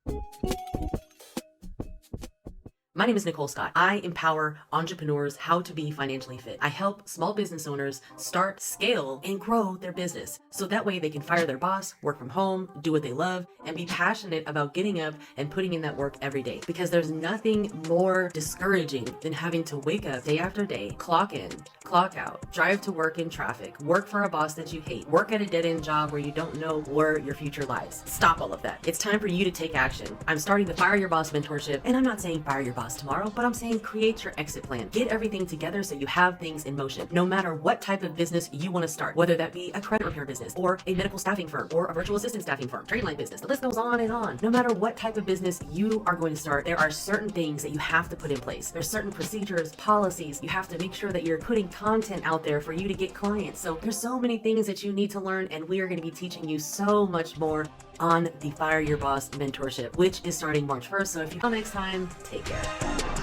My name is Nicole Scott. I empower entrepreneurs how to be financially fit. I help small business owners start, scale, and grow their business so that way they can fire their boss, work from home, do what they love, and be passionate about getting up and putting in that work every day. Because there's nothing more discouraging than having to wake up day after day, clock in, clock out, drive to work in traffic, work for a boss that you hate, work at a dead-end job where you don't know where your future lies. Stop all of that. It's time for you to take action. I'm starting the Fire Your Boss mentorship, and I'm not saying fire your boss tomorrow, but I'm saying create your exit plan. Get everything together so you have things in motion. No matter what type of business you want to start, whether that be a credit repair business or a medical staffing firm or a virtual assistant staffing firm, trading line business, the list goes on and on. No matter what type of business you are going to start, there are certain things that you have to put in place. There's certain procedures, policies. You have to make sure that you're putting content out there for you to get clients. So there's so many things that you need to learn, and we are going to be teaching you so much more on the Fire Your Boss mentorship, which is starting March 1st. So if you come next time, take care.